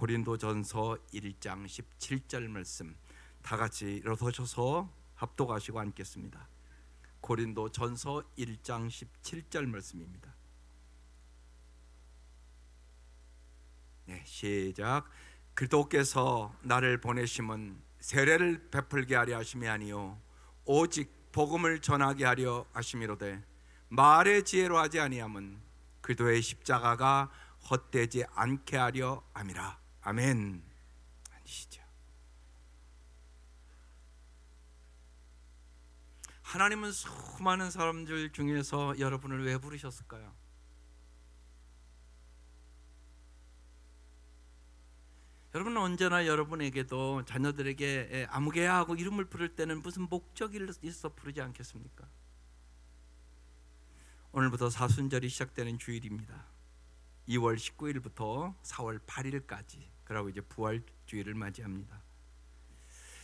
고린도전서 1장 17절 말씀 다 같이 일어서셔서 합독하시고 앉겠습니다. 고린도전서 1장 17절 말씀입니다. 네, 시작. 그리스도께서 나를 보내심은 세례를 베풀게 하려 하심이 아니요 오직 복음을 전하게 하려 하심이로되 말의 지혜로 하지 아니함은 그리스도의 십자가가 헛되지 않게 하려 함이라. 아멘. 아니시죠? 하나님은 수많은 사람들 중에서 여러분을 왜 부르셨을까요? 여러분은 언제나 여러분에게도 자녀들에게 아무개야 하고 이름을 부를 때는 무슨 목적이 있어 부르지 않겠습니까? 오늘부터 사순절이 시작되는 주일입니다. 2월 19일부터 4월 8일까지, 그리고 이제 부활주일을 맞이합니다.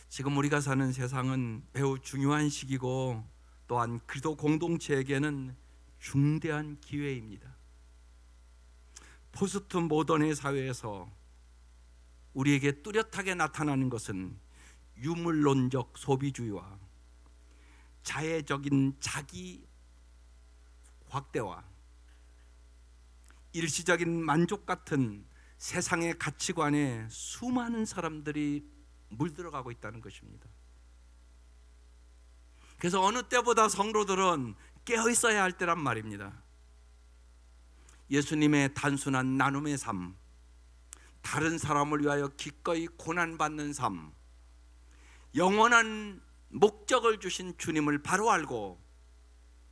지금 우리가 사는 세상은 매우 중요한 시기고 또한 그리스도 공동체에게는 중대한 기회입니다. 포스트 모던의 사회에서 우리에게 뚜렷하게 나타나는 것은 유물론적 소비주의와 자애적인 자기 확대와 일시적인 만족 같은 세상의 가치관에 수많은 사람들이 물들어가고 있다는 것입니다. 그래서 어느 때보다 성도들은 깨어 있어야 할 때란 말입니다. 예수님의 단순한 나눔의 삶, 다른 사람을 위하여 기꺼이 고난받는 삶, 영원한 목적을 주신 주님을 바로 알고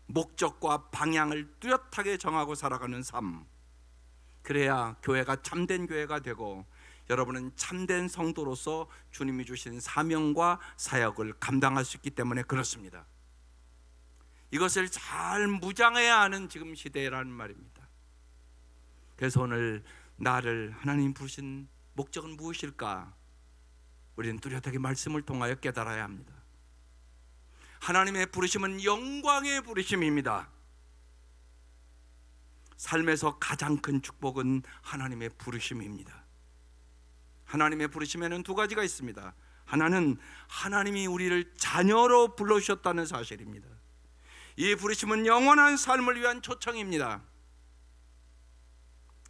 목적과 방향을 뚜렷하게 정하고 살아가는 삶, 그래야 교회가 참된 교회가 되고 여러분은 참된 성도로서 주님이 주신 사명과 사역을 감당할 수 있기 때문에 그렇습니다. 이것을 잘 무장해야 하는 지금 시대라는 말입니다. 그래서 오늘 나를 하나님 부르신 목적은 무엇일까? 우리는 뚜렷하게 말씀을 통하여 깨달아야 합니다. 하나님의 부르심은 영광의 부르심입니다. 삶에서 가장 큰 축복은 하나님의 부르심입니다. 하나님의 부르심에는 두 가지가 있습니다. 하나는 하나님이 우리를 자녀로 불러주셨다는 사실입니다. 이 부르심은 영원한 삶을 위한 초청입니다.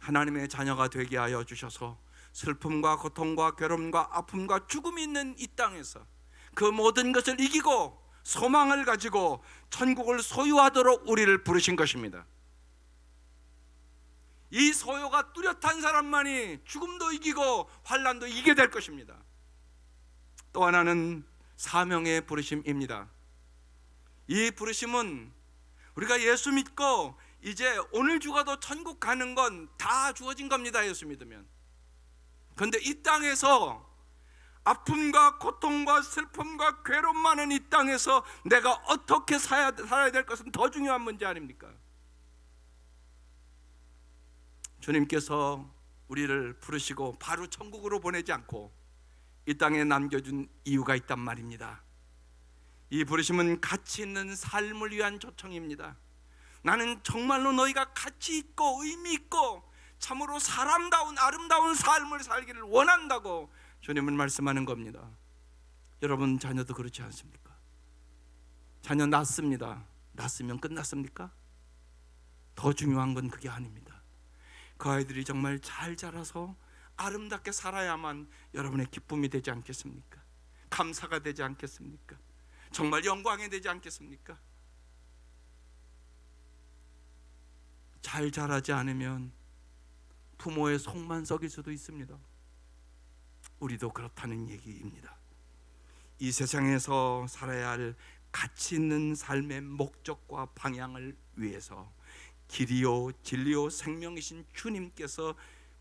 하나님의 자녀가 되게 하여 주셔서 슬픔과 고통과 괴로움과 아픔과 죽음이 있는 이 땅에서 그 모든 것을 이기고 소망을 가지고 천국을 소유하도록 우리를 부르신 것입니다. 이 소유가 뚜렷한 사람만이 죽음도 이기고 환난도 이기게 될 것입니다. 또 하나는 사명의 부르심입니다. 이 부르심은 우리가 예수 믿고 이제 오늘 죽어도 천국 가는 건 다 주어진 겁니다. 예수 믿으면. 그런데 이 땅에서 아픔과 고통과 슬픔과 괴로움 많은 이 땅에서 내가 어떻게 살아야 될 것은 더 중요한 문제 아닙니까? 주님께서 우리를 부르시고 바로 천국으로 보내지 않고 이 땅에 남겨준 이유가 있단 말입니다. 이 부르심은 가치 있는 삶을 위한 초청입니다. 나는 정말로 너희가 가치 있고 의미 있고 참으로 사람다운 아름다운 삶을 살기를 원한다고 주님은 말씀하는 겁니다. 여러분 자녀도 그렇지 않습니까? 자녀 낳습니다. 낳았으면 끝났습니까? 더 중요한 건 그게 아닙니다. 그 아이들이 정말 잘 자라서 아름답게 살아야만 여러분의 기쁨이 되지 않겠습니까? 감사가 되지 않겠습니까? 정말 영광이 되지 않겠습니까? 잘 자라지 않으면 부모의 속만 썩일 수도 있습니다. 우리도 그렇다는 얘기입니다. 이 세상에서 살아야 할 가치 있는 삶의 목적과 방향을 위해서 길이요 진리요 생명이신 주님께서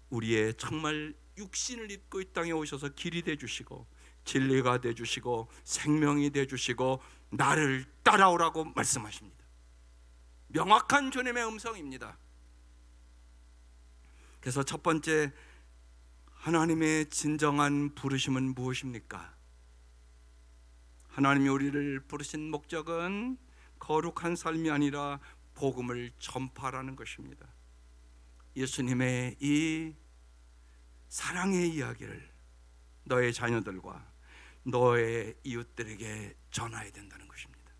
우리의 정말 육신을 입고 이 땅에 오셔서 길이 되주시고 진리가 되주시고 생명이 되주시고 나를 따라오라고 말씀하십니다. 명확한 주님의 음성입니다. 그래서 첫 번째, 하나님의 진정한 부르심은 무엇입니까? 하나님이 우리를 부르신 목적은 거룩한 삶이 아니라 복음을 전파하라는 것입니다. 예수님의 이 사랑의 이야기를 너의 자녀들과 너의 이웃들에게 전해야 된다는 것입니다.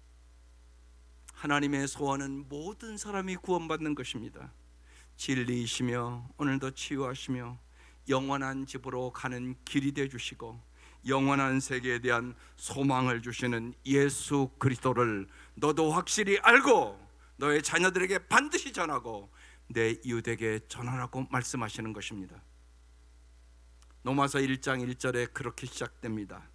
하나님의 소원은 모든 사람이 구원받는 것입니다. 진리이시며 오늘도 치유하시며 영원한 집으로 가는 길이 되어주시고 영원한 세계에 대한 소망을 주시는 예수 그리스도를 너도 확실히 알고 너의 자녀들에게 반드시 전하고 내 이웃에게 전하라고 말씀하시는 것입니다. 로마서 1장 1절에 그렇게 시작됩니다.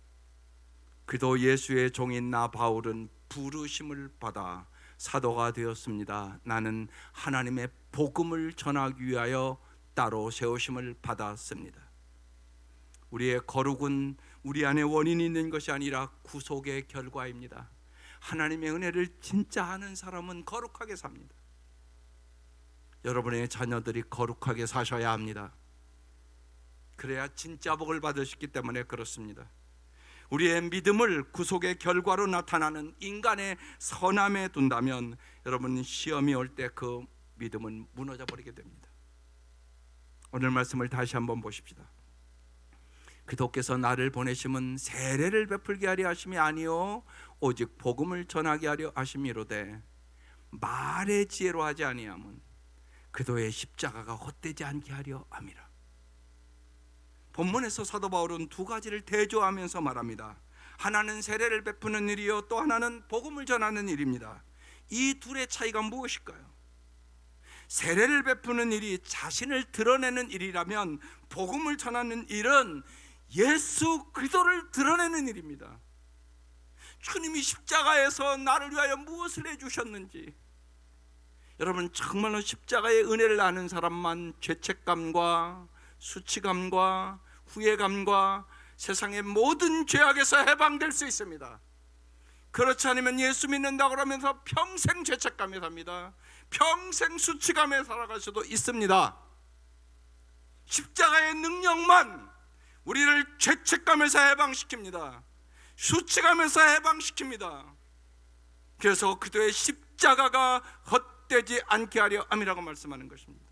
그도 예수의 종인 나 바울은 부르심을 받아 사도가 되었습니다. 나는 하나님의 복음을 전하기 위하여 따로 세우심을 받았습니다. 우리의 거룩은 우리 안에 원인이 있는 것이 아니라 구속의 결과입니다. 하나님의 은혜를 진짜 아는 사람은 거룩하게 삽니다. 여러분의 자녀들이 거룩하게 사셔야 합니다. 그래야 진짜 복을 받으시기 때문에 그렇습니다. 우리의 믿음을 구속의 결과로 나타나는 인간의 선함에 둔다면 여러분 시험이 올 때 그 믿음은 무너져 버리게 됩니다. 오늘 말씀을 다시 한번 보십시다. 그도께서 나를 보내심은 세례를 베풀게 하려 하심이 아니요 오직 복음을 전하게 하려 하심이로되 말의 지혜로 하지 아니함은 그도의 십자가가 헛되지 않게 하려 함이라. 본문에서 사도 바울은 두 가지를 대조하면서 말합니다. 하나는 세례를 베푸는 일이요 또 하나는 복음을 전하는 일입니다. 이 둘의 차이가 무엇일까요? 세례를 베푸는 일이 자신을 드러내는 일이라면 복음을 전하는 일은 예수 그리스도를 드러내는 일입니다. 주님이 십자가에서 나를 위하여 무엇을 해주셨는지, 여러분 정말로 십자가의 은혜를 아는 사람만 죄책감과 수치감과 후회감과 세상의 모든 죄악에서 해방될 수 있습니다. 그렇지 않으면 예수 믿는다고 하면서 평생 죄책감에 삽니다. 평생 수치감에 살아갈 수도 있습니다. 십자가의 능력만 우리를 죄책감에서 해방시킵니다. 수치감에서 해방시킵니다. 그래서 그도의 십자가가 헛되지 않게 하려 함이라고 말씀하는 것입니다.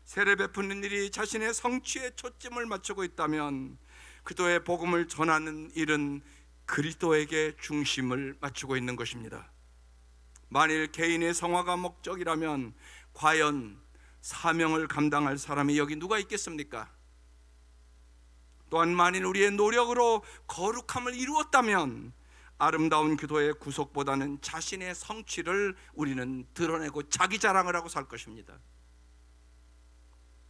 세례 베푸는 일이 자신의 성취에 초점을 맞추고 있다면 그도의 복음을 전하는 일은 그리스도에게 중심을 맞추고 있는 것입니다. 만일 개인의 성화가 목적이라면 과연 사명을 감당할 사람이 여기 누가 있겠습니까? 또한 만일 우리의 노력으로 거룩함을 이루었다면 아름다운 기도의 구속보다는 자신의 성취를 우리는 드러내고 자기 자랑을 하고 살 것입니다.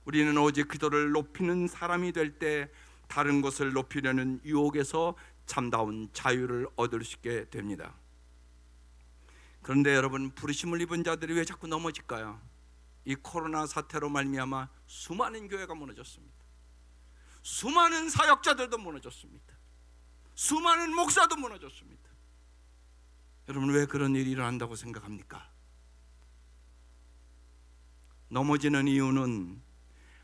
우리는 오직 기도를 높이는 사람이 될 때 다른 것을 높이려는 유혹에서 참다운 자유를 얻을 수 있게 됩니다. 그런데 여러분, 부르심을 입은 자들이 왜 자꾸 넘어질까요? 이 코로나 사태로 말미암아 수많은 교회가 무너졌습니다. 수많은 사역자들도 무너졌습니다. 수많은 목사도 무너졌습니다. 여러분, 왜 그런 일이 일어난다고 생각합니까? 넘어지는 이유는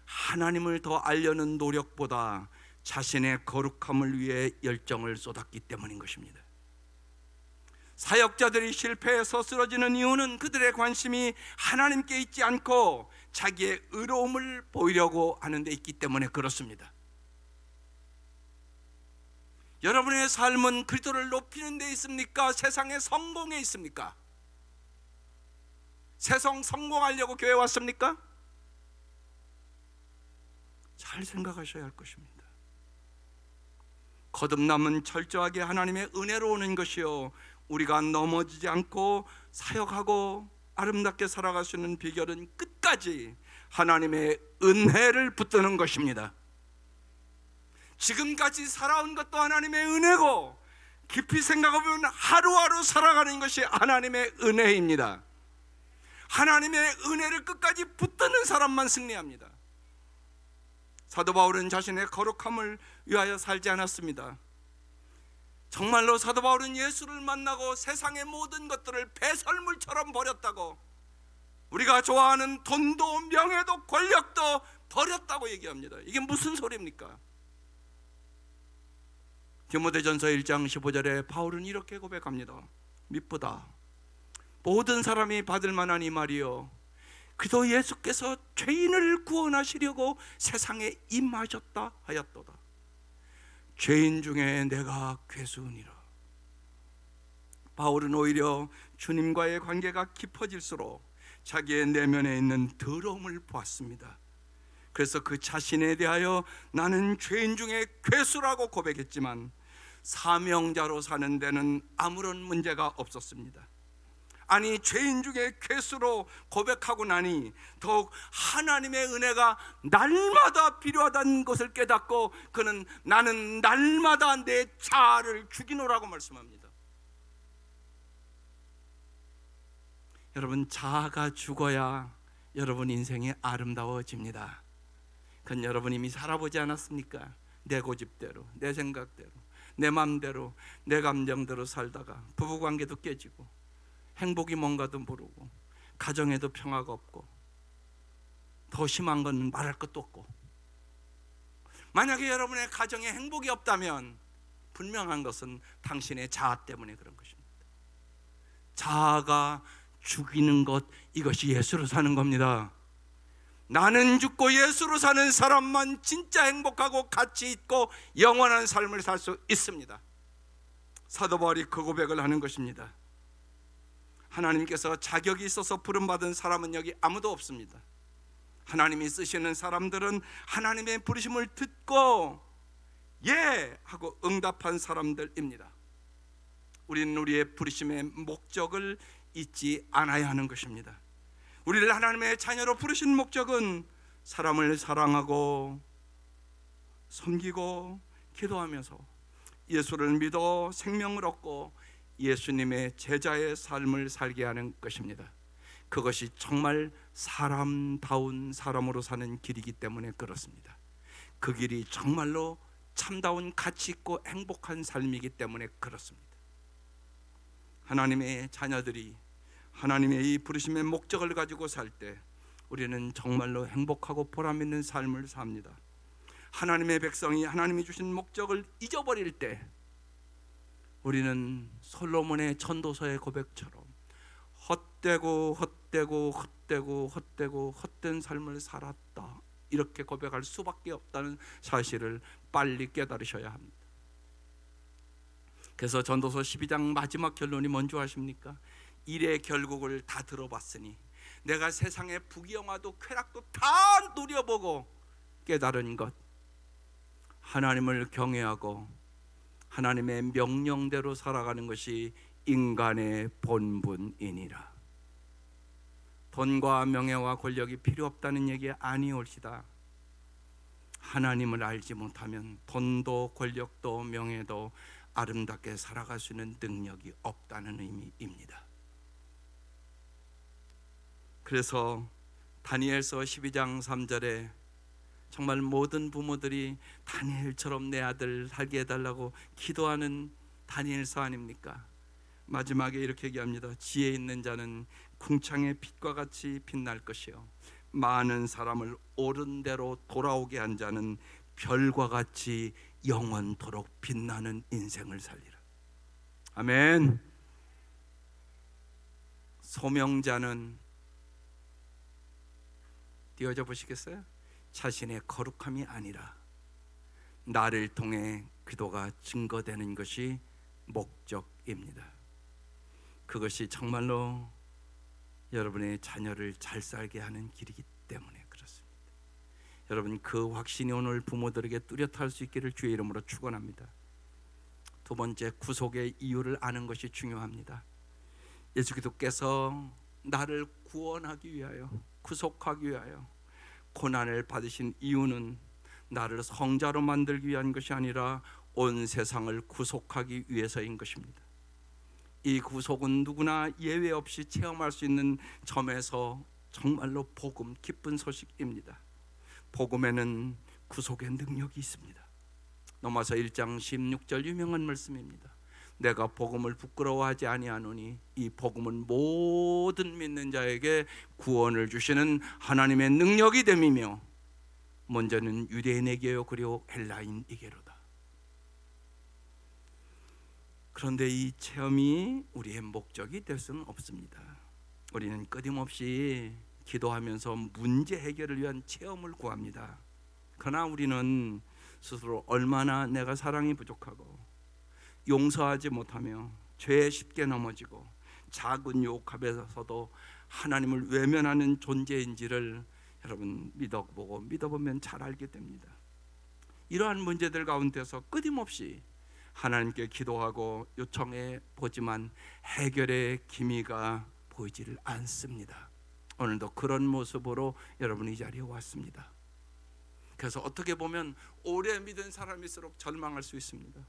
하나님을 더 알려는 노력보다 자신의 거룩함을 위해 열정을 쏟았기 때문인 것입니다. 사역자들이 실패해서 쓰러지는 이유는 그들의 관심이 하나님께 있지 않고 자기의 의로움을 보이려고 하는 데 있기 때문에 그렇습니다. 여러분의 삶은 그리스도를 높이는 데 있습니까? 세상의 성공에 있습니까? 세상 성공하려고 교회 왔습니까? 잘 생각하셔야 할 것입니다. 거듭남은 철저하게 하나님의 은혜로 오는 것이요, 우리가 넘어지지 않고 사역하고 아름답게 살아갈 수 있는 비결은 끝까지 하나님의 은혜를 붙드는 것입니다. 지금까지 살아온 것도 하나님의 은혜고, 깊이 생각해보면 하루하루 살아가는 것이 하나님의 은혜입니다. 하나님의 은혜를 끝까지 붙드는 사람만 승리합니다. 사도 바울은 자신의 거룩함을 위하여 살지 않았습니다. 정말로 사도 바울은 예수를 만나고 세상의 모든 것들을 배설물처럼 버렸다고, 우리가 좋아하는 돈도 명예도 권력도 버렸다고 얘기합니다. 이게 무슨 소리입니까? 디모데전서 1장 15절에 바울은 이렇게 고백합니다. 미쁘다. 모든 사람이 받을 만한 이 말이요, 그도 예수께서 죄인을 구원하시려고 세상에 임하셨다 하였도다. 죄인 중에 내가 괴수니라. 바울은 오히려 주님과의 관계가 깊어질수록 자기의 내면에 있는 더러움을 보았습니다. 그래서 그 자신에 대하여 나는 죄인 중에 괴수라고 고백했지만 사명자로 사는 데는 아무런 문제가 없었습니다. 아니, 죄인 중에 괴수로 고백하고 나니 더욱 하나님의 은혜가 날마다 필요하다는 것을 깨닫고 그는 나는 날마다 내 자아를 죽이노라고 말씀합니다. 여러분, 자아가 죽어야 여러분 인생이 아름다워집니다. 그건 여러분 이미 살아보지 않았습니까? 내 고집대로, 내 생각대로, 내 마음대로, 내 감정대로 살다가 부부관계도 깨지고 행복이 뭔가도 모르고 가정에도 평화가 없고 더 심한 건 말할 것도 없고. 만약에 여러분의 가정에 행복이 없다면 분명한 것은 당신의 자아 때문에 그런 것입니다. 자아가 죽이는 것, 이것이 예수로 사는 겁니다. 나는 죽고 예수로 사는 사람만 진짜 행복하고 가치 있고 영원한 삶을 살 수 있습니다. 사도 바울이 그 고백을 하는 것입니다. 하나님께서 자격이 있어서 부름받은 사람은 여기 아무도 없습니다. 하나님이 쓰시는 사람들은 하나님의 부르심을 듣고 예 하고 응답한 사람들입니다. 우리는 우리의 부르심의 목적을 잊지 않아야 하는 것입니다. 우리를 하나님의 자녀로 부르신 목적은 사람을 사랑하고 섬기고 기도하면서 예수를 믿어 생명을 얻고 예수님의 제자의 삶을 살게 하는 것입니다. 그것이 정말 사람다운 사람으로 사는 길이기 때문에 그렇습니다. 그 길이 정말로 참다운 가치 있고 행복한 삶이기 때문에 그렇습니다. 하나님의 자녀들이 하나님의 이 부르심의 목적을 가지고 살 때 우리는 정말로 행복하고 보람 있는 삶을 삽니다. 하나님의 백성이 하나님이 주신 목적을 잊어버릴 때 우리는 솔로몬의 전도서의 고백처럼 헛되고 헛되고 헛되고 헛되고 헛된 삶을 살았다, 이렇게 고백할 수밖에 없다는 사실을 빨리 깨달으셔야 합니다. 그래서 전도서 12장 마지막 결론이 뭔지 아십니까? 일의 결국을 다 들어봤으니 내가 세상의 부귀영화도 쾌락도 다 누려보고 깨달은 것, 하나님을 경외하고 하나님의 명령대로 살아가는 것이 인간의 본분이니라. 돈과 명예와 권력이 필요 없다는 얘기 아니올시다. 하나님을 알지 못하면 돈도 권력도 명예도 아름답게 살아갈 수 있는 능력이 없다는 의미입니다. 그래서 다니엘서 12장 3절에 정말 모든 부모들이 다니엘처럼 내 아들 살게 해달라고 기도하는 다니엘서 아닙니까? 마지막에 이렇게 얘기합니다. 지혜 있는 자는 궁창의 빛과 같이 빛날 것이요 많은 사람을 옳은 대로 돌아오게 한 자는 별과 같이 영원토록 빛나는 인생을 살리라. 아멘. 소명자는 띄워져 보시겠어요? 자신의 거룩함이 아니라 나를 통해 기도가 증거되는 것이 목적입니다. 그것이 정말로 여러분의 자녀를 잘 살게 하는 길이기 때문에 그렇습니다. 여러분, 그 확신이 오늘 부모들에게 뚜렷할 수 있기를 주의 이름으로 축원합니다. 두 번째, 구속의 이유를 아는 것이 중요합니다. 예수 그리스도께서 나를 구원하기 위하여, 구속하기 위하여 고난을 받으신 이유는 나를 성자로 만들기 위한 것이 아니라 온 세상을 구속하기 위해서인 것입니다. 이 구속은 누구나 예외 없이 체험할 수 있는 점에서 정말로 복음, 기쁜 소식입니다. 복음에는 구속의 능력이 있습니다. 로마서 1장 16절 유명한 말씀입니다. 내가 복음을 부끄러워하지 아니하노니 이 복음은 모든 믿는 자에게 구원을 주시는 하나님의 능력이 됨이며 먼저는 유대인에게요 그리고 헬라인에게로다. 그런데 이 체험이 우리의 목적이 될 수는 없습니다. 우리는 끊임없이 기도하면서 문제 해결을 위한 체험을 구합니다. 그러나 우리는 스스로 얼마나 내가 사랑이 부족하고 용서하지 못하며 죄에 쉽게 넘어지고 작은 유혹 앞에서도 하나님을 외면하는 존재인지를 여러분 믿어보면 잘 알게 됩니다. 이러한 문제들 가운데서 끊임없이 하나님께 기도하고 요청해 보지만 해결의 기미가 보이지를 않습니다. 오늘도 그런 모습으로 여러분이 이 자리에 왔습니다. 그래서 어떻게 보면 오래 믿은 사람일수록 절망할 수 있습니다.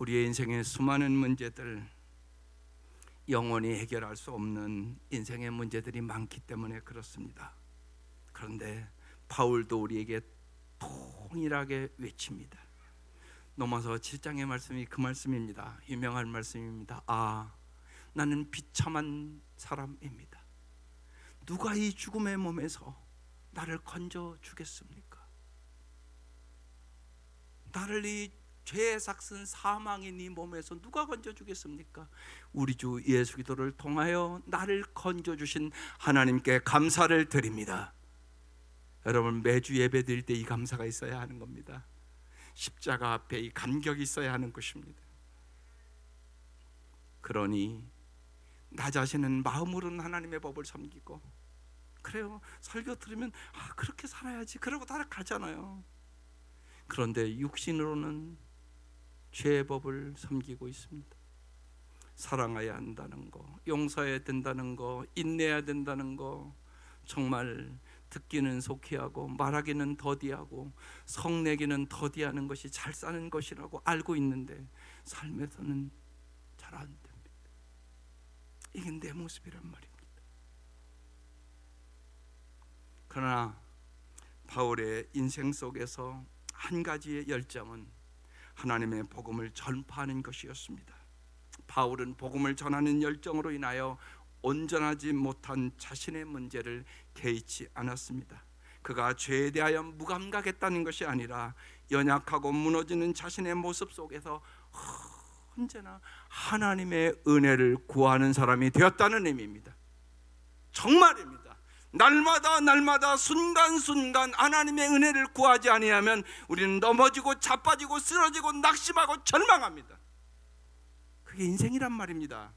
우리의 인생의 수많은 문제들, 영원히 해결할 수 없는 인생의 문제들이 많기 때문에 그렇습니다. 그런데 바울도 우리에게 통일하게 외칩니다. 로마서 7장의 말씀이 그 말씀입니다. 유명한 말씀입니다. 나는 비참한 사람입니다. 누가 이 죽음의 몸에서 나를 건져 주겠습니까? 나를 이 죄의 삭슨 사망인 이 몸에서 누가 건져 주겠습니까? 우리 주 예수 그리스도를 통하여 나를 건져 주신 하나님께 감사를 드립니다. 여러분, 매주 예배 드릴 때 이 감사가 있어야 하는 겁니다. 십자가 앞에 이 감격이 있어야 하는 것입니다. 그러니 나 자신은 마음으로는 하나님의 법을 섬기고, 그래요, 설교 들으면 그렇게 살아야지 그러고 따라가잖아요. 그런데 육신으로는 죄의 법을 섬기고 있습니다. 사랑해야 한다는 거, 용서해야 된다는 거, 인내해야 된다는 거, 정말 듣기는 속히하고 말하기는 더디하고 성내기는 더디하는 것이 잘 사는 것이라고 알고 있는데 삶에서는 잘 안 됩니다. 이게 내 모습이란 말입니다. 그러나 바울의 인생 속에서 한 가지의 열정은 하나님의 복음을 전파하는 것이었습니다. 바울은 복음을 전하는 열정으로 인하여 온전하지 못한 자신의 문제를 개의치 않았습니다. 그가 죄에 대하여 무감각했다는 것이 아니라 연약하고 무너지는 자신의 모습 속에서 언제나 하나님의 은혜를 구하는 사람이 되었다는 의미입니다. 정말입니다. 날마다 순간순간 하나님의 은혜를 구하지 아니하면 우리는 넘어지고 자빠지고 쓰러지고 낙심하고 절망합니다. 그게 인생이란 말입니다.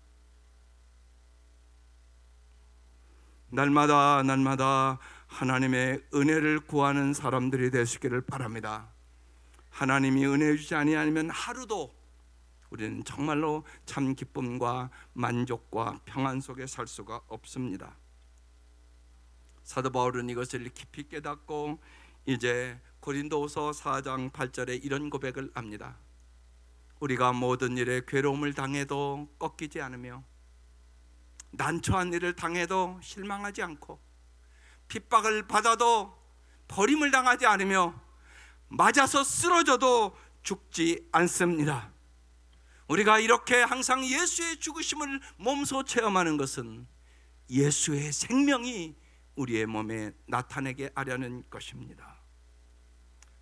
날마다 하나님의 은혜를 구하는 사람들이 되시기를 바랍니다. 하나님이 은혜 주지 아니하면 하루도 우리는 정말로 참 기쁨과 만족과 평안 속에 살 수가 없습니다. 사도 바울은 이것을 깊이 깨닫고 이제 고린도후서 4장 8절에 이런 고백을 합니다. 우리가 모든 일에 괴로움을 당해도 꺾이지 않으며 난처한 일을 당해도 실망하지 않고 핍박을 받아도 버림을 당하지 않으며 맞아서 쓰러져도 죽지 않습니다. 우리가 이렇게 항상 예수의 죽으심을 몸소 체험하는 것은 예수의 생명이 우리의 몸에 나타내게 하려는 것입니다.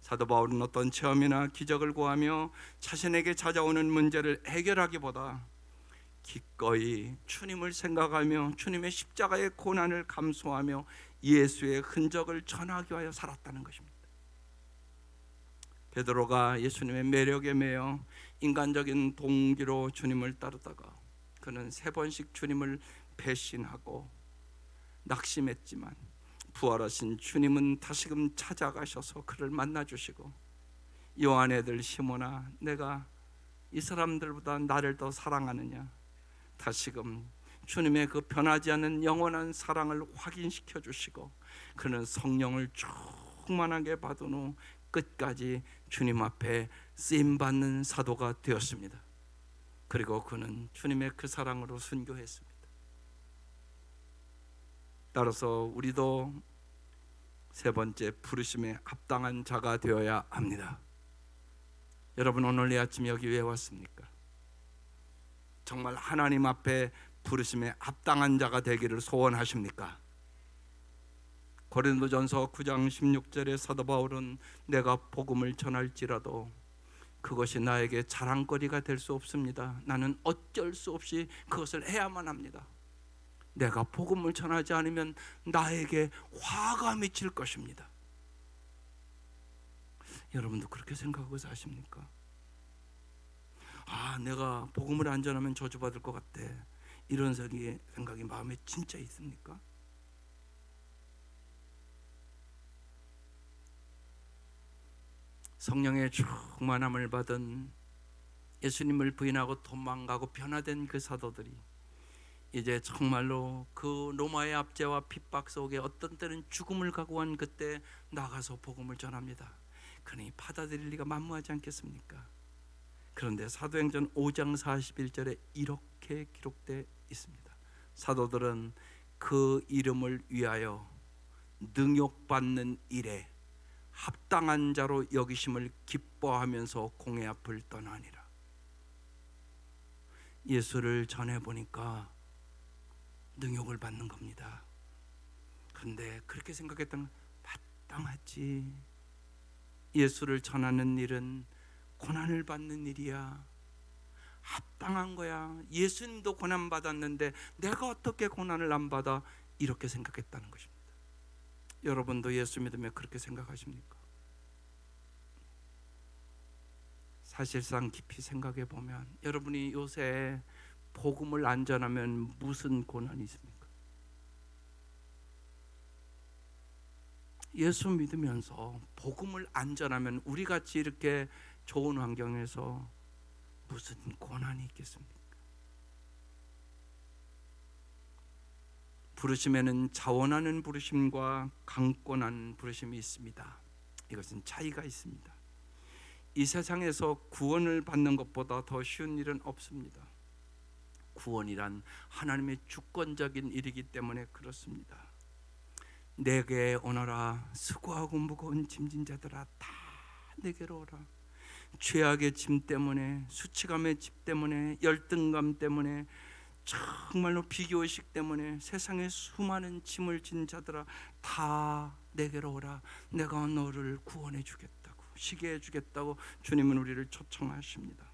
사도 바울은 어떤 체험이나 기적을 구하며 자신에게 찾아오는 문제를 해결하기보다 기꺼이 주님을 생각하며 주님의 십자가의 고난을 감수하며 예수의 흔적을 전하기 위하여 살았다는 것입니다. 베드로가 예수님의 매력에 매여 인간적인 동기로 주님을 따르다가 그는 3번씩 주님을 배신하고 낙심했지만 부활하신 주님은 다시금 찾아가셔서 그를 만나주시고 요한의 아들 시몬아, 내가 이 사람들보다 나를 더 사랑하느냐? 다시금 주님의 그 변하지 않는 영원한 사랑을 확인시켜 주시고 그는 성령을 충만하게 받은 후 끝까지 주님 앞에 쓰임받는 사도가 되었습니다. 그리고 그는 주님의 그 사랑으로 순교했습니다. 따라서 우리도 3번째 부르심에 합당한 자가 되어야 합니다. 여러분, 오늘 이 아침 여기 왜 왔습니까? 정말 하나님 앞에 부르심에 합당한 자가 되기를 소원하십니까? 고린도전서 9장 16절에 사도 바울은 내가 복음을 전할지라도 그것이 나에게 자랑거리가 될 수 없습니다. 나는 어쩔 수 없이 그것을 해야만 합니다. 내가 복음을 전하지 않으면 나에게 화가 미칠 것입니다. 여러분도 그렇게 생각하고 사십니까? 내가 복음을 안 전하면 저주받을 것 같아, 이런 생각이 마음에 진짜 있습니까? 성령의 충만함을 받은, 예수님을 부인하고 도망가고 변화된 그 사도들이 이제 정말로 그 로마의 압제와 핍박 속에 어떤 때는 죽음을 각오한 그때 나가서 복음을 전합니다. 그러니 받아들일 리가 만무하지 않겠습니까? 그런데 사도행전 5장 41절에 이렇게 기록되어 있습니다. 사도들은 그 이름을 위하여 능욕받는 일에 합당한 자로 여기심을 기뻐하면서 공회 앞을 떠나니라. 예수를 전해보니까 능욕을 받는 겁니다. 그런데 그렇게 생각했던, 마땅하지, 예수를 전하는 일은 고난을 받는 일이야, 합당한 거야, 예수님도 고난 받았는데 내가 어떻게 고난을 안 받아, 이렇게 생각했다는 것입니다. 여러분도 예수 믿으며 그렇게 생각하십니까? 사실상 깊이 생각해 보면 여러분이 요새 복음을 안 전하면 무슨 고난이 있습니까? 예수 믿으면서 복음을 안 전하면 우리같이 이렇게 좋은 환경에서 무슨 고난이 있겠습니까? 부르심에는 자원하는 부르심과 강권한 부르심이 있습니다. 이것은 차이가 있습니다. 이 세상에서 구원을 받는 것보다 더 쉬운 일은 없습니다. 구원이란 하나님의 주권적인 일이기 때문에 그렇습니다. 내게 오너라, 수고하고 무거운 짐진 자들아, 다 내게로 오라. 죄악의 짐 때문에, 수치감의 짐 때문에, 열등감 때문에, 정말로 비교의식 때문에 세상에 수많은 짐을 진 자들아, 다 내게로 오라. 내가 너를 구원해 주겠다고, 쉬게 해 주겠다고 주님은 우리를 초청하십니다.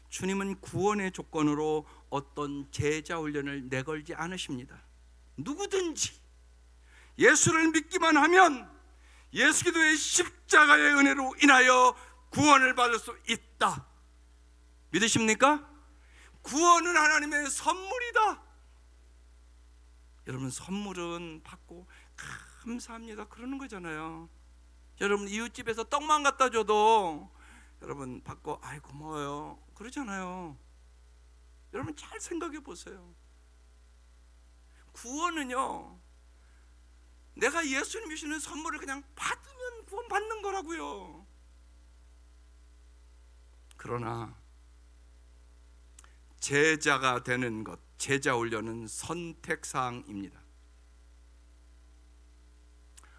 주님은 구원의 조건으로 어떤 제자 훈련을 내걸지 않으십니다. 누구든지 예수를 믿기만 하면 예수 기도의 십자가의 은혜로 인하여 구원을 받을 수 있다. 믿으십니까? 구원은 하나님의 선물이다. 여러분, 선물은 받고 감사합니다 그러는 거잖아요. 여러분, 이웃집에서 떡만 갖다 줘도 여러분 받고 아이 고마워요 그러잖아요. 여러분 잘 생각해 보세요. 구원은요, 내가 예수님 주시는 선물을 그냥 받으면 구원 받는 거라고요. 그러나 제자가 되는 것, 제자 훈련은 선택사항입니다.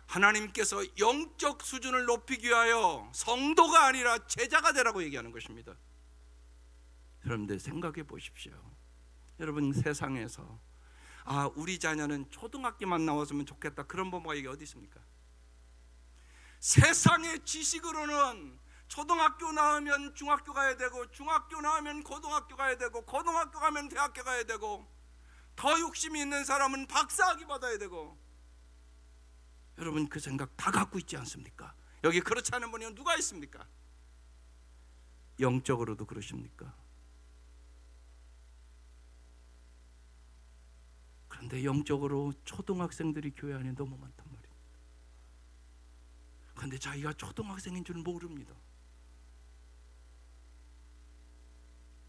하나님께서 영적 수준을 높이기 위하여 성도가 아니라 제자가 되라고 얘기하는 것입니다. 여러분들 생각해 보십시오. 여러분, 세상에서 우리 자녀는 초등학교만 나왔으면 좋겠다, 그런 부모가 여기 어디 있습니까? 세상의 지식으로는 초등학교 나오면 중학교 가야 되고, 중학교 나오면 고등학교 가야 되고, 고등학교 가면 대학교 가야 되고, 더 욕심이 있는 사람은 박사학위 받아야 되고. 여러분 그 생각 다 갖고 있지 않습니까? 여기 그렇지 않은 분이 누가 있습니까? 영적으로도 그러십니까? 그런데 영적으로 초등학생들이 교회 안에 너무 많단 말입니다. 그런데 자기가 초등학생인 줄 모릅니다.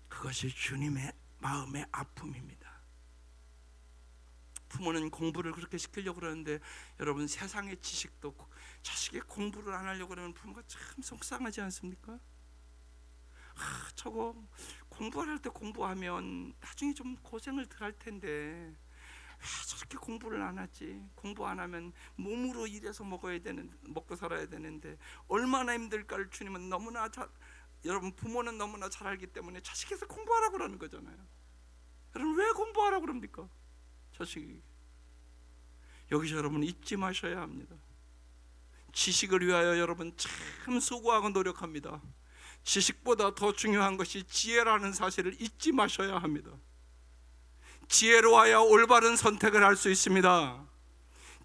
그것이 주님의 마음의 아픔입니다. 부모는 공부를 그렇게 시키려고 그러는데, 여러분 세상의 지식도 자식이 공부를 안 하려고 그러면 부모가 참 속상하지 않습니까? 저거 공부할 때 공부하면 나중에 좀 고생을 덜 할 텐데 왜 저렇게 공부를 안 하지? 공부 안 하면 몸으로 일해서 먹고 살아야 되는데 얼마나 힘들까를 주님은 너무나 여러분 부모는 너무나 잘 알기 때문에 자식에서 공부하라고 그러는 거잖아요. 여러분 왜 공부하라고 그럽니까? 자식이. 여기서 여러분 잊지 마셔야 합니다. 지식을 위하여 여러분 참 수고하고 노력합니다. 지식보다 더 중요한 것이 지혜라는 사실을 잊지 마셔야 합니다. 지혜로워야 올바른 선택을 할 수 있습니다.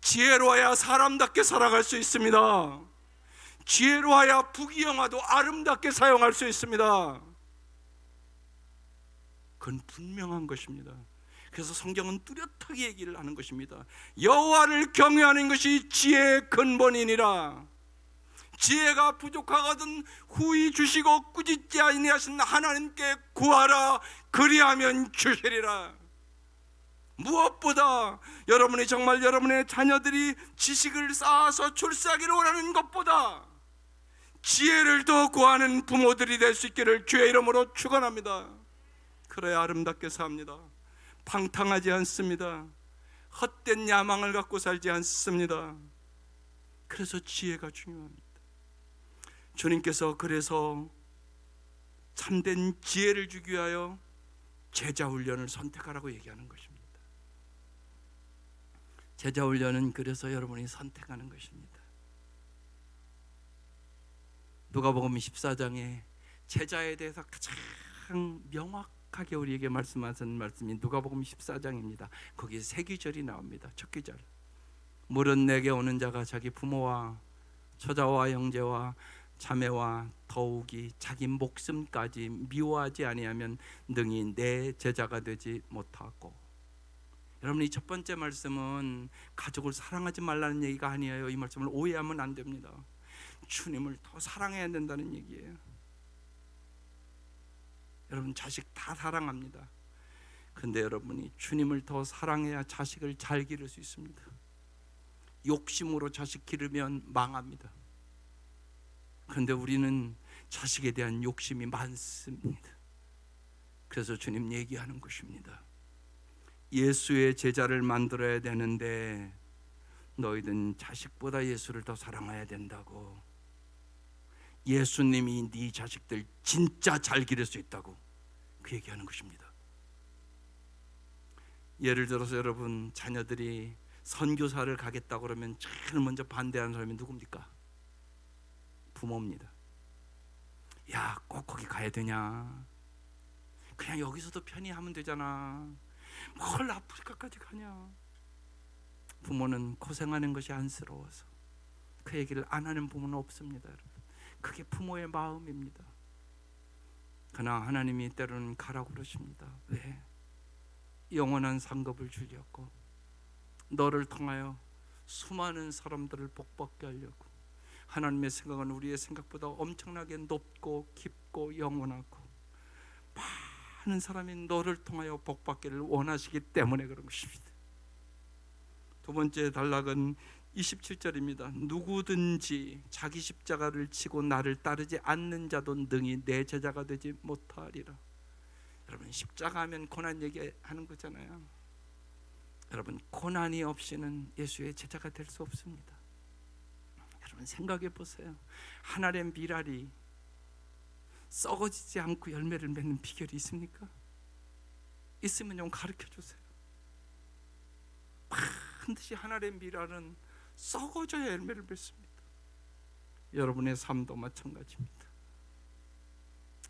지혜로워야 사람답게 살아갈 수 있습니다. 지혜로워야 부귀영화도 아름답게 사용할 수 있습니다. 그건 분명한 것입니다. 그래서 성경은 뚜렷하게 얘기를 하는 것입니다. 여호와를 경외하는 것이 지혜의 근본이니라. 지혜가 부족하거든 후히 주시고 꾸짖지 아니하신 하나님께 구하라, 그리하면 주시리라. 무엇보다 여러분이 정말 여러분의 자녀들이 지식을 쌓아서 출세하기를 원하는 것보다 지혜를 더 구하는 부모들이 될 수 있기를 주의 이름으로 축원합니다. 그래야 아름답게 삽니다. 방탕하지 않습니다. 헛된 야망을 갖고 살지 않습니다. 그래서 지혜가 중요합니다. 주님께서 그래서 참된 지혜를 주기 위하여 제자 훈련을 선택하라고 얘기하는 것입니다. 제자 훈련은 그래서 여러분이 선택하는 것입니다. 누가복음 14장에 제자에 대해서 가장 명확하게 우리에게 말씀하신 말씀이 누가복음 14장입니다. 거기에 세 귀절이 나옵니다. 첫 귀절, 물은 내게 오는 자가 자기 부모와 처자와 형제와 자매와 더욱이 자기 목숨까지 미워하지 아니하면 능히 내 제자가 되지 못하고. 여러분, 이 첫 번째 말씀은 가족을 사랑하지 말라는 얘기가 아니에요. 이 말씀을 오해하면 안 됩니다. 주님을 더 사랑해야 된다는 얘기예요. 여러분, 자식 다 사랑합니다. 그런데 여러분이 주님을 더 사랑해야 자식을 잘 기를 수 있습니다. 욕심으로 자식 기르면 망합니다. 그런데 우리는 자식에 대한 욕심이 많습니다. 그래서 주님 얘기하는 것입니다. 예수의 제자를 만들어야 되는데 너희는 자식보다 예수를 더 사랑해야 된다고. 예수님이 네 자식들 진짜 잘 기를 수 있다고 그 얘기하는 것입니다. 예를 들어서 여러분, 자녀들이 선교사를 가겠다고 그러면 제일 먼저 반대하는 사람이 누굽니까? 부모입니다. 야, 꼭 거기 가야 되냐? 그냥 여기서도 편히 하면 되잖아. 뭘 아프리카까지 가냐? 부모는 고생하는 것이 안쓰러워서 그 얘기를 안 하는 부모는 없습니다. 여러분, 그게 부모의 마음입니다. 그러나 하나님이 때로는 가라고 그러십니다. 왜? 영원한 상급을 주려고, 너를 통하여 수많은 사람들을 복받게 하려고. 하나님의 생각은 우리의 생각보다 엄청나게 높고 깊고 영원하고 많은 사람이 너를 통하여 복받기를 원하시기 때문에 그런 것입니다. 두 번째 단락은 27절입니다. 누구든지 자기 십자가를 지고 나를 따르지 않는 자도 능히 내 제자가 되지 못하리라. 여러분, 십자가 하면 고난 얘기하는 거잖아요. 여러분, 고난이 없이는 예수의 제자가 될 수 없습니다. 여러분, 생각해 보세요. 하늘의 미랄이 썩어지지 않고 열매를 맺는 비결이 있습니까? 있으면 좀 가르쳐 주세요. 반드시 하늘의 미랄은 썩어져야 열매를 맺습니다. 여러분의 삶도 마찬가지입니다.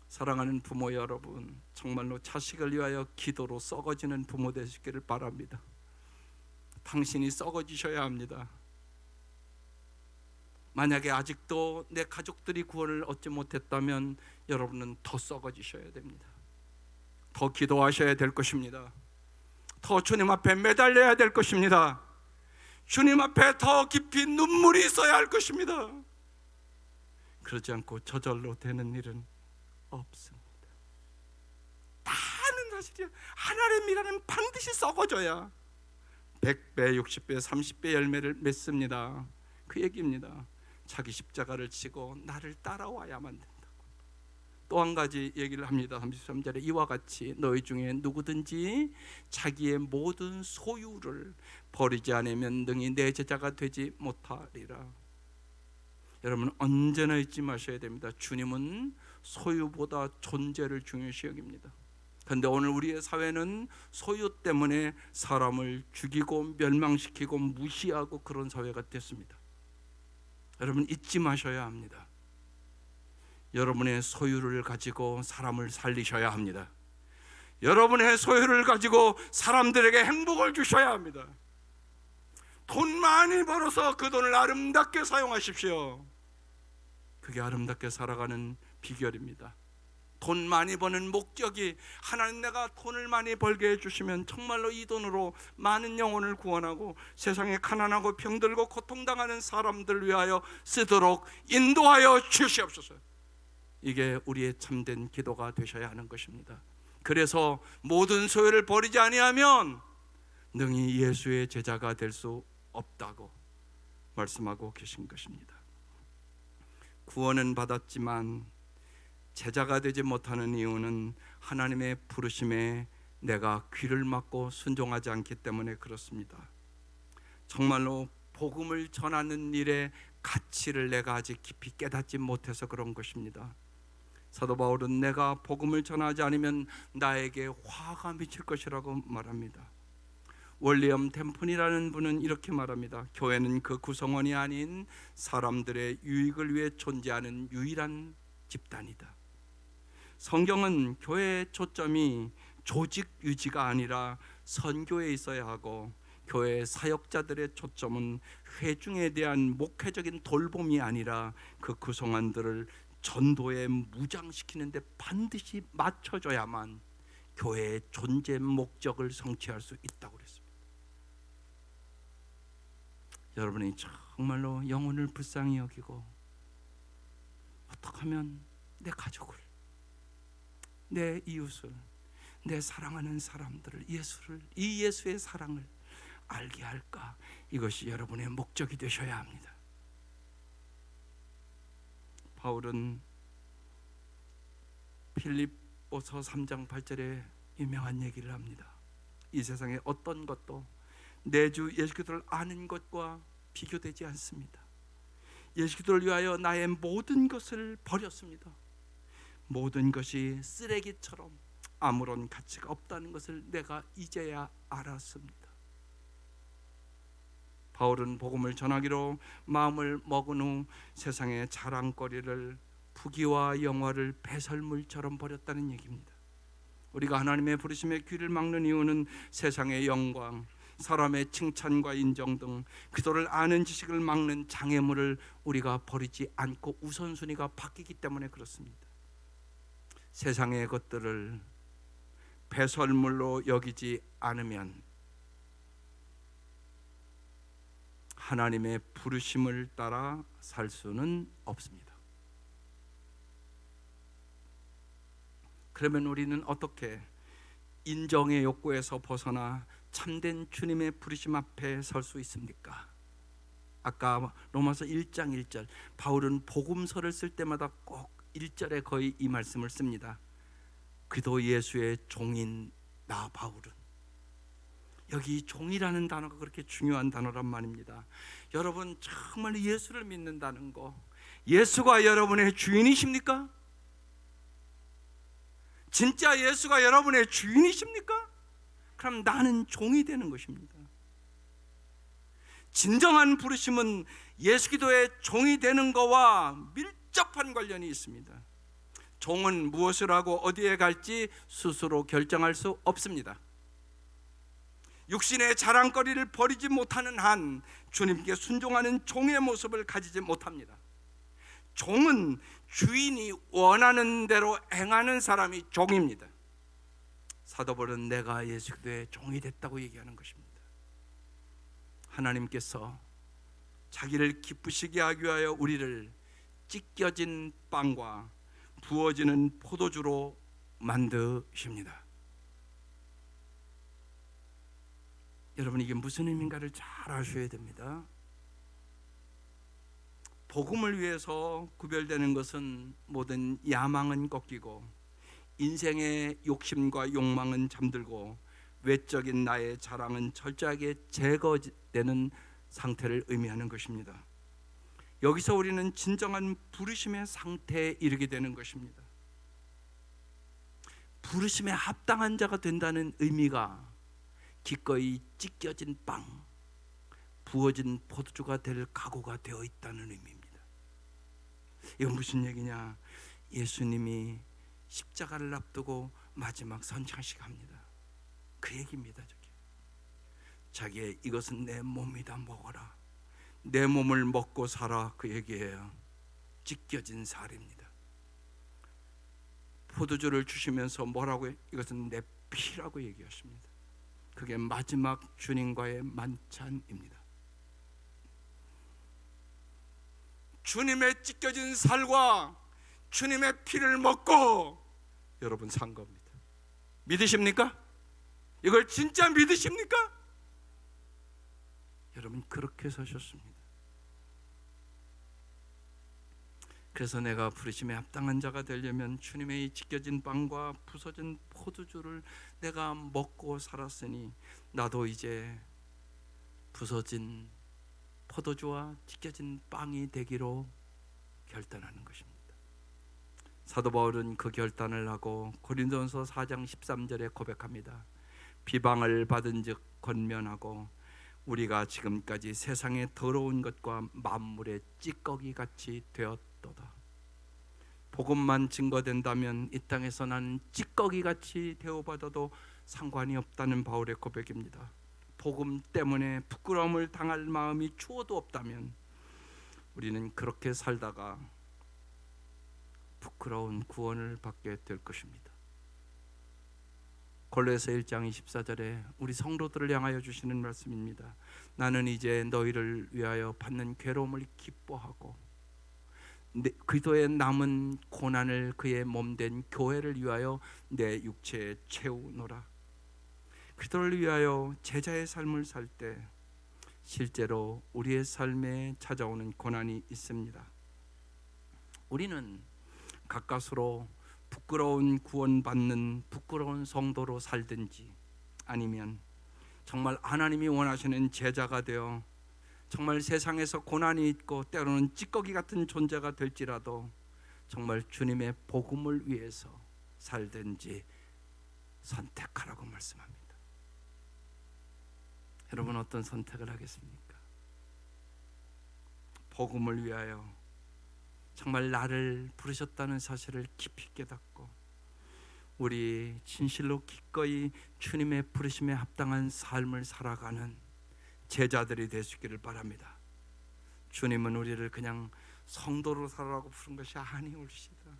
사랑하는 부모 여러분, 정말로 자식을 위하여 기도로 썩어지는 부모 되시기를 바랍니다. 당신이 썩어지셔야 합니다. 만약에 아직도 내 가족들이 구원을 얻지 못했다면 여러분은 더 썩어지셔야 됩니다. 더 기도하셔야 될 것입니다. 더 주님 앞에 매달려야 될 것입니다. 주님 앞에 더 깊이 눈물이 있어야 할 것입니다. 그러지 않고 저절로 되는 일은 없습니다. 다 아는 사실이야. 하나의 미랄은 반드시 썩어져야 100배, 60배, 30배 열매를 맺습니다. 그 얘기입니다. 자기 십자가를 지고 나를 따라와야만 된다고. 또 한 가지 얘기를 합니다. 33절에 이와 같이 너희 중에 누구든지 자기의 모든 소유를 버리지 않으면 능히 내 제자가 되지 못하리라. 여러분, 언제나 잊지 마셔야 됩니다. 주님은 소유보다 존재를 중요시 여깁니다. 그런데 오늘 우리의 사회는 소유 때문에 사람을 죽이고 멸망시키고 무시하고 그런 사회가 됐습니다. 여러분 잊지 마셔야 합니다. 여러분의 소유를 가지고 사람을 살리셔야 합니다. 여러분의 소유를 가지고 사람들에게 행복을 주셔야 합니다. 돈 많이 벌어서 그 돈을 아름답게 사용하십시오. 그게 아름답게 살아가는 비결입니다. 돈 많이 버는 목적이 하나님 내가 돈을 많이 벌게 해주시면 정말로 이 돈으로 많은 영혼을 구원하고 세상에 가난하고 병들고 고통당하는 사람들 위하여 쓰도록 인도하여 주시옵소서. 이게 우리의 참된 기도가 되셔야 하는 것입니다. 그래서 모든 소유를 버리지 아니하면 능히 예수의 제자가 될 수 없다고 말씀하고 계신 것입니다. 구원은 받았지만 제자가 되지 못하는 이유는 하나님의 부르심에 내가 귀를 막고 순종하지 않기 때문에 그렇습니다. 정말로 복음을 전하는 일의 가치를 내가 아직 깊이 깨닫지 못해서 그런 것입니다. 사도 바울은 내가 복음을 전하지 않으면 나에게 화가 미칠 것이라고 말합니다. 월리엄 템픈이라는 분은 이렇게 말합니다. 교회는 그 구성원이 아닌 사람들의 유익을 위해 존재하는 유일한 집단이다. 성경은 교회의 초점이 조직 유지가 아니라 선교에 있어야 하고 교회 사역자들의 초점은 회중에 대한 목회적인 돌봄이 아니라 그 구성원들을 전도에 무장시키는 데 반드시 맞춰줘야만 교회의 존재 목적을 성취할 수 있다고 그랬습니다. 여러분이 정말로 영혼을 불쌍히 여기고 어떻게 하면 내 가족을, 내 이웃을, 내 사랑하는 사람들을 이 예수의 사랑을 알게 할까? 이것이 여러분의 목적이 되셔야 합니다. 바울은 빌립보서 3장 8절에 유명한 얘기를 합니다. 이 세상의 어떤 것도 내 주 예수 그리스도를 아는 것과 비교되지 않습니다. 예수 그리스도를 위하여 나의 모든 것을 버렸습니다. 모든 것이 쓰레기처럼 아무런 가치가 없다는 것을 내가 이제야 알았습니다. 바울은 복음을 전하기로 마음을 먹은 후 세상의 자랑거리를 부귀와 영화를 배설물처럼 버렸다는 얘기입니다. 우리가 하나님의 부르심에 귀를 막는 이유는 세상의 영광, 사람의 칭찬과 인정 등 그들을 아는 지식을 막는 장애물을 우리가 버리지 않고 우선순위가 바뀌기 때문에 그렇습니다. 세상의 것들을 배설물로 여기지 않으면 하나님의 부르심을 따라 살 수는 없습니다. 그러면 우리는 어떻게 인정의 욕구에서 벗어나 참된 주님의 부르심 앞에 설 수 있습니까? 아까 로마서 1장 1절 바울은 복음서를 쓸 때마다 꼭 1절에 거의 이 말씀을 씁니다. 그도 예수의 종인 나 바울은. 여기 종이라는 단어가 그렇게 중요한 단어란 말입니다. 여러분 정말 예수를 믿는다는 거, 예수가 여러분의 주인이십니까? 진짜 예수가 여러분의 주인이십니까? 그럼 나는 종이 되는 것입니다. 진정한 부르심은 예수 그리스도의 종이 되는 것과 밀접한 관련이 있습니다. 종은 무엇을 하고 어디에 갈지 스스로 결정할 수 없습니다. 육신의 자랑거리를 버리지 못하는 한 주님께 순종하는 종의 모습을 가지지 못합니다. 종은 주인이 원하는 대로 행하는 사람이 종입니다. 사도 바울은 내가 예수 그리스도의 종이 됐다고 얘기하는 것입니다. 하나님께서 자기를 기쁘시게 하기 위하여 우리를 찢겨진 빵과 부어지는 포도주로 만드십니다. 여러분 이게 무슨 의미인가를 잘 아셔야 됩니다. 복음을 위해서 구별되는 것은 모든 야망은 꺾이고 인생의 욕심과 욕망은 잠들고 외적인 나의 자랑은 철저하게 제거되는 상태를 의미하는 것입니다. 여기서 우리는 진정한 부르심의 상태에 이르게 되는 것입니다. 부르심에 합당한 자가 된다는 의미가 기꺼이 찢겨진 빵, 부어진 포도주가 될 각오가 되어 있다는 의미입니다. 이건 무슨 얘기냐? 예수님이 십자가를 앞두고 마지막 선창식 합니다. 그 얘기입니다. 자기의 이것은 내 몸이다, 먹어라. 내 몸을 먹고 살아, 그 얘기예요. 찢겨진 살입니다. 포도주를 주시면서 뭐라고 해요? 이것은 내 피라고 얘기하십니다. 그게 마지막 주님과의 만찬입니다. 주님의 찢겨진 살과 주님의 피를 먹고 여러분 산 겁니다. 믿으십니까? 이걸 진짜 믿으십니까? 여러분 그렇게 사셨습니다. 그래서 내가 부르심에 합당한 자가 되려면 주님의 이 찢겨진 빵과 부서진 포도주를 내가 먹고 살았으니 나도 이제 부서진 포도주와 찢겨진 빵이 되기로 결단하는 것입니다. 사도 바울은 그 결단을 하고 고린도전서 4장 13절에 고백합니다. 비방을 받은즉 권면하고 우리가 지금까지 세상의 더러운 것과 만물의 찌꺼기 같이 되었도다. 복음만 증거된다면 이 땅에서 나는 찌꺼기 같이 대우받아도 상관이 없다는 바울의 고백입니다. 복음 때문에 부끄러움을 당할 마음이 추워도 없다면 우리는 그렇게 살다가 부끄러운 구원을 받게 될 것입니다. 골로새 1장 24절에 우리 성도들을 향하여 주시는 말씀입니다. 나는 이제 너희를 위하여 받는 괴로움을 기뻐하고 그리스도의 남은 고난을 그의 몸된 교회를 위하여 내 육체에 채우노라. 그리스도를 위하여 제자의 삶을 살 때 실제로 우리의 삶에 찾아오는 고난이 있습니다. 우리는 가까스로 부끄러운 구원받는 부끄러운 성도로 살든지 아니면 정말 하나님이 원하시는 제자가 되어 정말 세상에서 고난이 있고 때로는 찌꺼기 같은 존재가 될지라도 정말 주님의 복음을 위해서 살든지 선택하라고 말씀합니다. 여러분 어떤 선택을 하겠습니까? 복음을 위하여 정말 나를 부르셨다는 사실을 깊이 깨닫고 우리 진실로 기꺼이 주님의 부르심에 합당한 삶을 살아가는 제자들이 되시기를 바랍니다. 주님은 우리를 그냥 성도로 살아라고 부른 것이 아니올시다.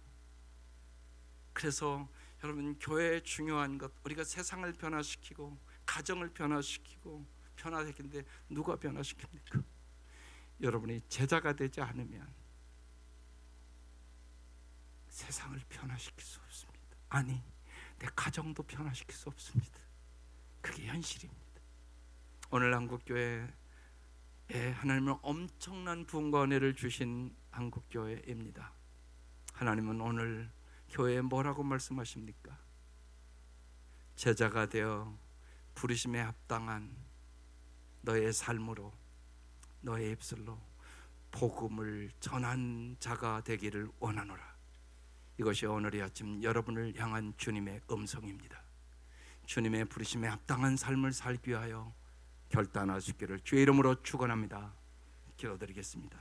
그래서 여러분 교회의 중요한 것, 우리가 세상을 변화시키고 가정을 변화시키고 변화시키는데 누가 변화시킵니까? 여러분이 제자가 되지 않으면 세상을 변화시킬 수 없습니다. 아니, 내 가정도 변화시킬 수 없습니다. 그게 현실입니다. 오늘 한국교회에 하나님은 엄청난 부흥과 은혜를 주신 한국교회입니다. 하나님은 오늘 교회에 뭐라고 말씀하십니까? 제자가 되어 부르심에 합당한 너의 삶으로, 너의 입술로 복음을 전한 자가 되기를 원하노라. 이것이 오늘 이 아침 여러분을 향한 주님의 음성입니다. 주님의 부르심에 합당한 삶을 살기 위하여 결단하시기를 주의 이름으로 축원합니다. 기도드리겠습니다.